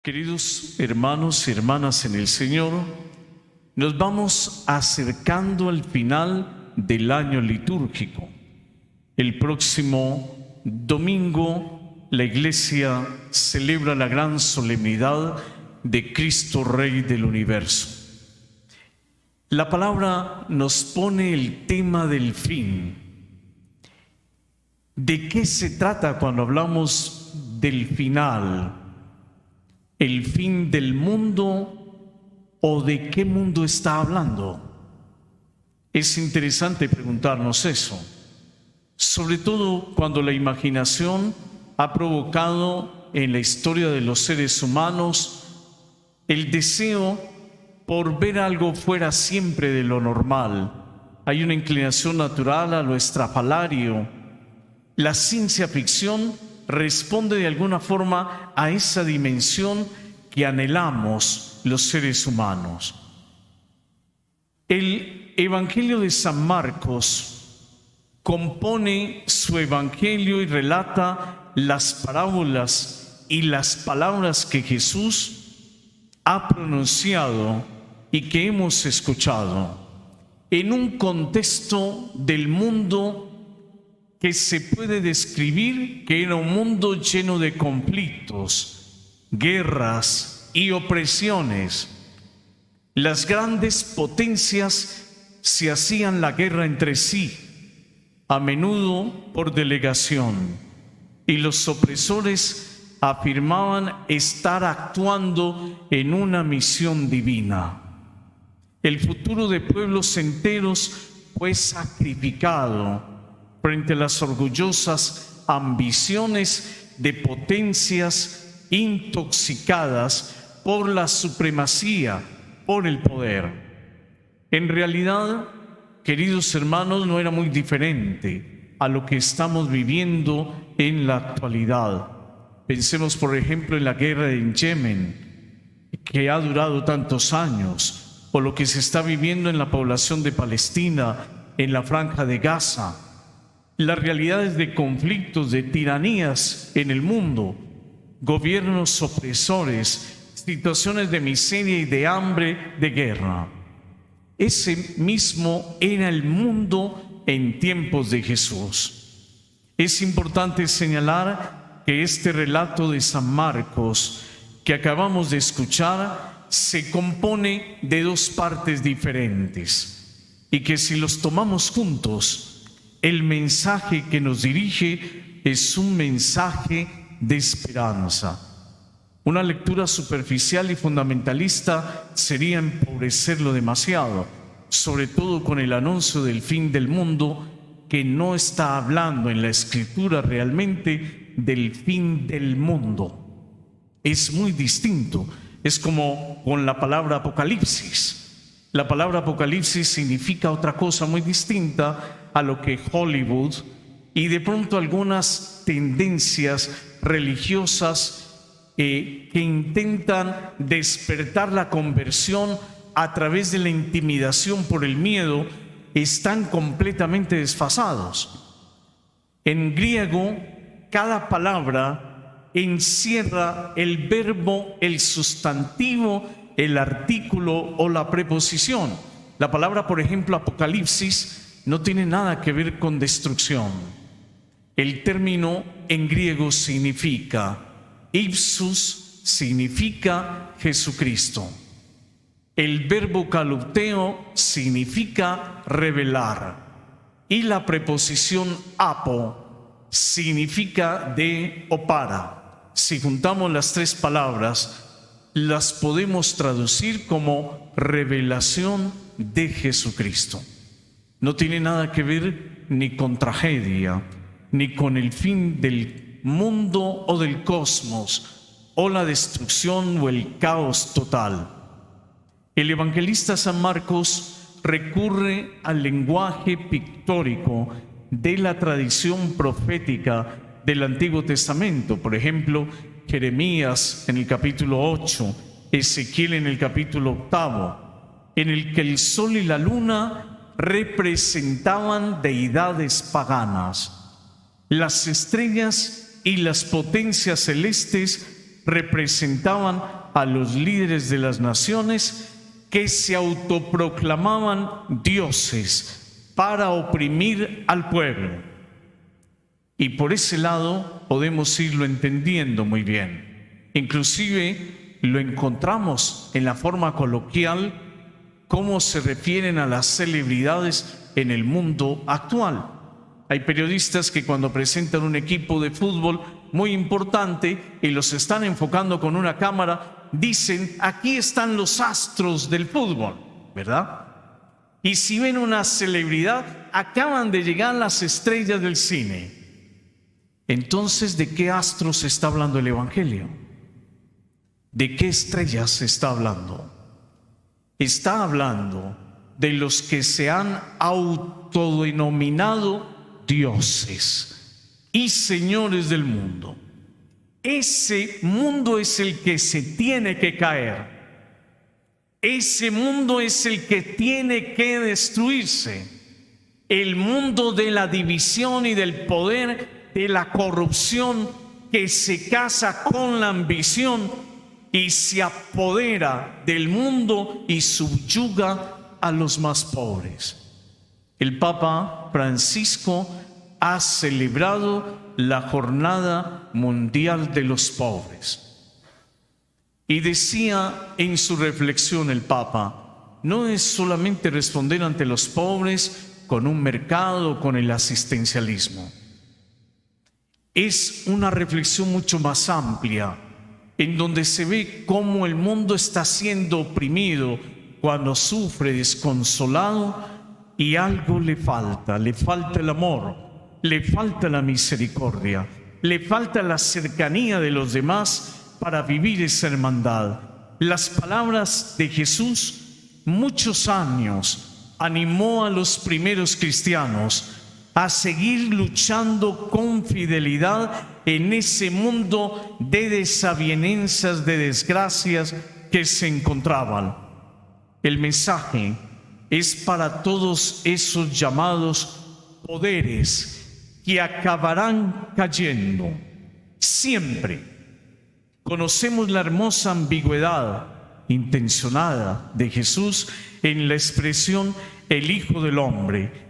Queridos hermanos y hermanas en el Señor, nos vamos acercando al final del año litúrgico. El próximo domingo la Iglesia celebra la gran solemnidad de Cristo Rey del universo. La palabra nos pone el tema del fin. ¿De qué se trata cuando hablamos del final? ¿El fin del mundo o de qué mundo está hablando? Es interesante preguntarnos eso, sobre todo cuando la imaginación ha provocado en la historia de los seres humanos el deseo por ver algo fuera siempre de lo normal. Hay una inclinación natural a lo estrafalario. La ciencia ficción responde de alguna forma a esa dimensión que anhelamos los seres humanos. El Evangelio de San Marcos compone su Evangelio y relata las parábolas y las palabras que Jesús ha pronunciado y que hemos escuchado en un contexto del mundo que se puede describir que era un mundo lleno de conflictos, guerras y opresiones. Las grandes potencias se hacían la guerra entre sí, a menudo por delegación, y los opresores afirmaban estar actuando en una misión divina. El futuro de pueblos enteros fue sacrificado frente a las orgullosas ambiciones de potencias intoxicadas por la supremacía, por el poder. En realidad, queridos hermanos, no era muy diferente a lo que estamos viviendo en la actualidad. Pensemos, por ejemplo, en la guerra en Yemen, que ha durado tantos años, o lo que se está viviendo en la población de Palestina, en la Franja de Gaza. Las realidades de conflictos, de tiranías en el mundo, gobiernos opresores, situaciones de miseria y de hambre, de guerra. Ese mismo era el mundo en tiempos de Jesús. Es importante señalar que este relato de San Marcos que acabamos de escuchar se compone de dos partes diferentes y que si los tomamos juntos, el mensaje que nos dirige es un mensaje de esperanza. Una lectura superficial y fundamentalista sería empobrecerlo demasiado, sobre todo con el anuncio del fin del mundo, que no está hablando en la Escritura realmente del fin del mundo. Es muy distinto. Es como con la palabra Apocalipsis. La palabra Apocalipsis significa otra cosa muy distinta a lo que Hollywood y de pronto algunas tendencias religiosas que intentan despertar la conversión a través de la intimidación por el miedo están completamente desfasados. En griego, cada palabra encierra el verbo, el sustantivo, el artículo o la preposición. La palabra, por ejemplo, Apocalipsis, no tiene nada que ver con destrucción. El término en griego significa ipsus, significa Jesucristo. El verbo kalupteo significa revelar. Y la preposición apo significa de o para. Si juntamos las tres palabras, las podemos traducir como revelación de Jesucristo. No tiene nada que ver ni con tragedia, ni con el fin del mundo o del cosmos, o la destrucción o el caos total. El evangelista San Marcos recurre al lenguaje pictórico de la tradición profética del Antiguo Testamento. Por ejemplo, Jeremías en el capítulo 8, Ezequiel en el capítulo 8, en el que el sol y la luna representaban deidades paganas. Las estrellas y las potencias celestes representaban a los líderes de las naciones que se autoproclamaban dioses para oprimir al pueblo. Y por ese lado podemos irlo entendiendo muy bien. Inclusive lo encontramos en la forma coloquial, cómo se refieren a las celebridades en el mundo actual. Hay periodistas que cuando presentan un equipo de fútbol muy importante y los están enfocando con una cámara, dicen: aquí están los astros del fútbol, ¿verdad? Y si ven una celebridad, acaban de llegar las estrellas del cine. Entonces, ¿de qué astros está hablando el Evangelio? ¿De qué estrellas se está hablando? Está hablando de los que se han autodenominado dioses y señores del mundo. Ese mundo es el que se tiene que caer. Ese mundo es el que tiene que destruirse. El mundo de la división y del poder, de la corrupción, que se casa con la ambición y se apodera del mundo y subyuga a los más pobres. El Papa Francisco ha celebrado la Jornada Mundial de los Pobres. Y decía en su reflexión el Papa: no es solamente responder ante los pobres con un mercado, con el asistencialismo. Es una reflexión mucho más amplia, en donde se ve cómo el mundo está siendo oprimido cuando sufre desconsolado y algo le falta el amor, le falta la misericordia, le falta la cercanía de los demás para vivir esa hermandad. Las palabras de Jesús, muchos años, animó a los primeros cristianos a seguir luchando con fidelidad en ese mundo de desavenencias, de desgracias que se encontraban. El mensaje es para todos esos llamados poderes que acabarán cayendo. Siempre conocemos la hermosa ambigüedad intencionada de Jesús en la expresión el Hijo del Hombre,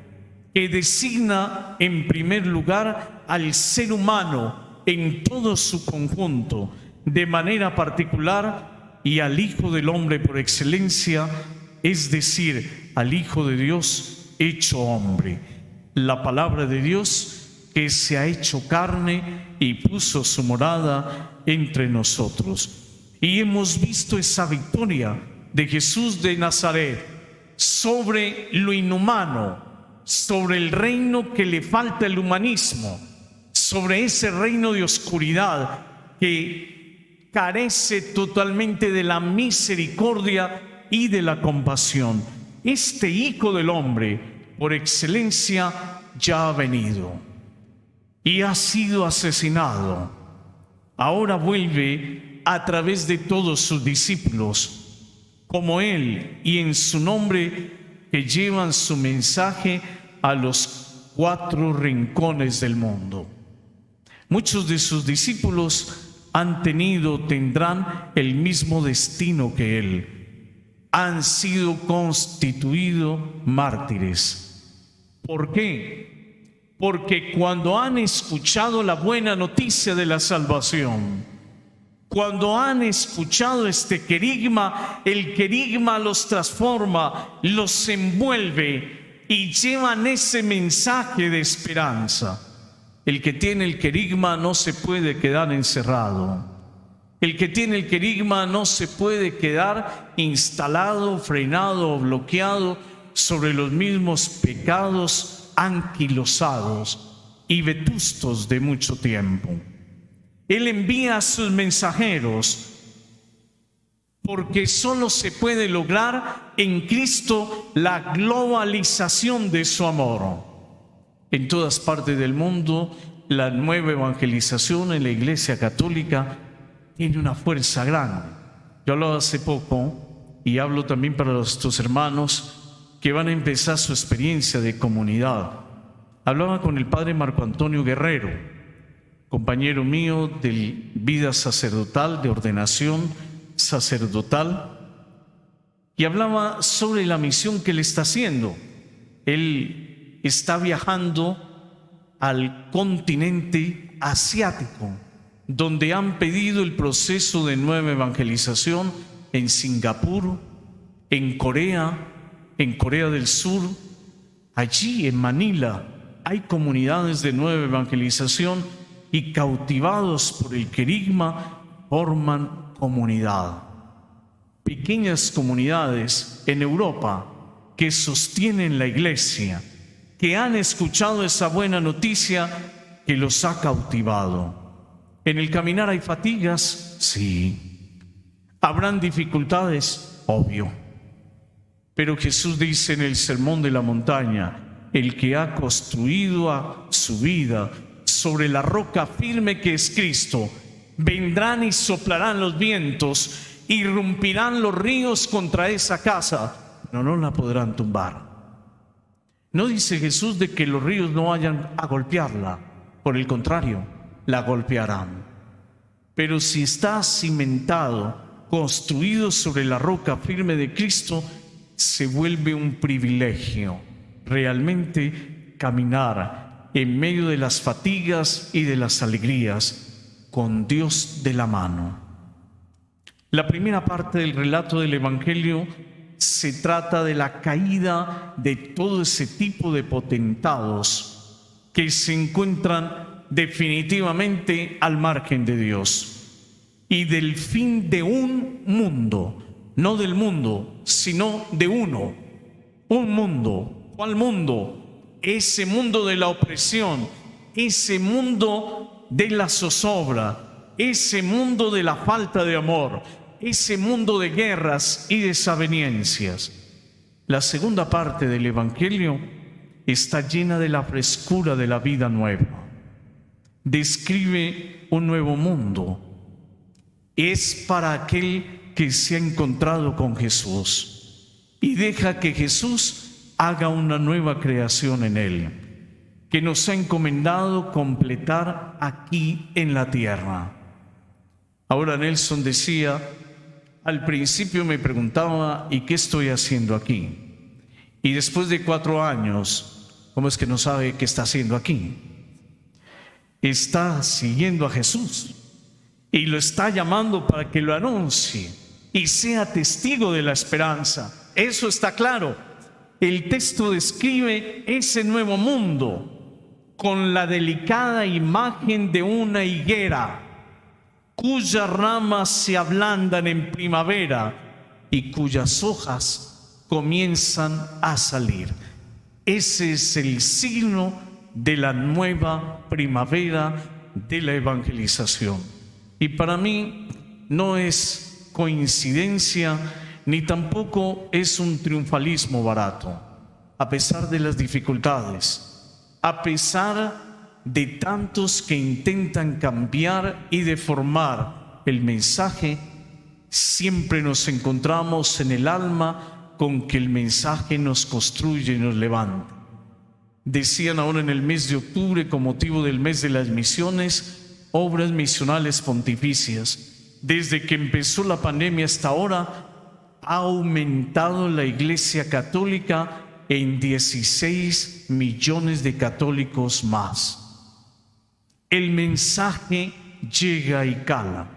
que designa en primer lugar al ser humano en todo su conjunto, de manera particular, y al Hijo del Hombre por excelencia, es decir, al Hijo de Dios hecho hombre, la palabra de Dios que se ha hecho carne y puso su morada entre nosotros. Y hemos visto esa victoria de Jesús de Nazaret sobre lo inhumano, sobre el reino que le falta el humanismo, sobre ese reino de oscuridad que carece totalmente de la misericordia y de la compasión. Este Hijo del Hombre, por excelencia, ya ha venido y ha sido asesinado. Ahora vuelve a través de todos sus discípulos, como Él, y en su nombre, que llevan su mensaje a los 4 rincones del mundo. Muchos de sus discípulos tendrán el mismo destino que Él. Han sido constituidos mártires. ¿Por qué? Porque cuando han escuchado la buena noticia de la salvación, cuando han escuchado este querigma, el querigma los transforma, los envuelve y llevan ese mensaje de esperanza. El que tiene el querigma no se puede quedar encerrado. El que tiene el querigma no se puede quedar instalado, frenado o bloqueado sobre los mismos pecados anquilosados y vetustos de mucho tiempo. Él envía a sus mensajeros porque solo se puede lograr en Cristo la globalización de su amor. En todas partes del mundo, la nueva evangelización en la Iglesia Católica tiene una fuerza grande. Yo hablaba hace poco, y hablo también para nuestros hermanos que van a empezar su experiencia de comunidad. Hablaba con el padre Marco Antonio Guerrero, compañero mío de vida sacerdotal, de ordenación sacerdotal, y hablaba sobre la misión que él está haciendo. Él está viajando al continente asiático, donde han pedido el proceso de nueva evangelización en Singapur, en Corea del Sur. Allí en Manila hay comunidades de nueva evangelización y cautivados por el querigma forman comunidad. Pequeñas comunidades en Europa que sostienen la iglesia, que han escuchado esa buena noticia que los ha cautivado. En el caminar hay fatigas, sí. Habrán dificultades, obvio. Pero Jesús dice en el Sermón de la Montaña: el que ha construido a su vida sobre la roca firme que es Cristo, vendrán y soplarán los vientos, irrumpirán los ríos contra esa casa, pero no la podrán tumbar. No dice Jesús de que los ríos no vayan a golpearla, por el contrario, la golpearán. Pero si está cimentado, construido sobre la roca firme de Cristo, se vuelve un privilegio realmente caminar en medio de las fatigas y de las alegrías con Dios de la mano. La primera parte del relato del Evangelio se trata de la caída de todo ese tipo de potentados que se encuentran definitivamente al margen de Dios, y del fin de un mundo, no del mundo, sino de uno. Un mundo. ¿Cuál mundo? Ese mundo de la opresión, ese mundo de la zozobra, ese mundo de la falta de amor, ese mundo de guerras y desavenencias. La segunda parte del Evangelio está llena de la frescura de la vida nueva. Describe un nuevo mundo. Es para aquel que se ha encontrado con Jesús y deja que Jesús haga una nueva creación en él, que nos ha encomendado completar aquí en la tierra. Ahora Nelson decía: al principio me preguntaba, ¿y qué estoy haciendo aquí? Y después de 4 años, ¿cómo es que no sabe qué está haciendo aquí? Está siguiendo a Jesús y lo está llamando para que lo anuncie y sea testigo de la esperanza. Eso está claro. El texto describe ese nuevo mundo con la delicada imagen de una higuera cuyas ramas se ablandan en primavera y cuyas hojas comienzan a salir. Ese es el signo de la nueva primavera de la evangelización. Y para mí no es coincidencia ni tampoco es un triunfalismo barato. A pesar de las dificultades, a pesar de tantos que intentan cambiar y deformar el mensaje, siempre nos encontramos en el alma con que el mensaje nos construye y nos levanta. Decían ahora en el mes de octubre, con motivo del mes de las misiones, obras misionales pontificias. Desde que empezó la pandemia hasta ahora, ha aumentado la Iglesia Católica en 16 millones de católicos más. El mensaje llega y cala.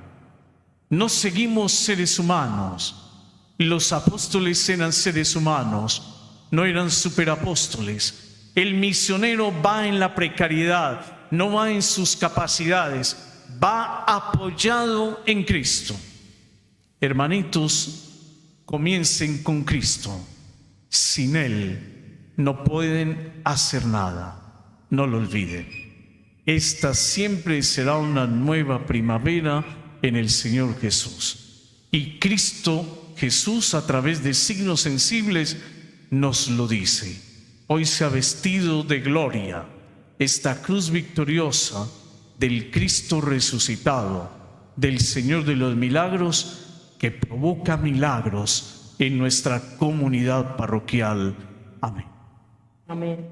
No seguimos seres humanos. Los apóstoles eran seres humanos, no eran superapóstoles. El misionero va en la precariedad, no va en sus capacidades, va apoyado en Cristo. Hermanitos, comiencen con Cristo. Sin Él no pueden hacer nada. No lo olviden. Esta siempre será una nueva primavera en el Señor Jesús. Y Cristo Jesús, a través de signos sensibles, nos lo dice. Hoy se ha vestido de gloria esta cruz victoriosa del Cristo resucitado, del Señor de los milagros, que provoca milagros en nuestra comunidad parroquial. Amén. Amén.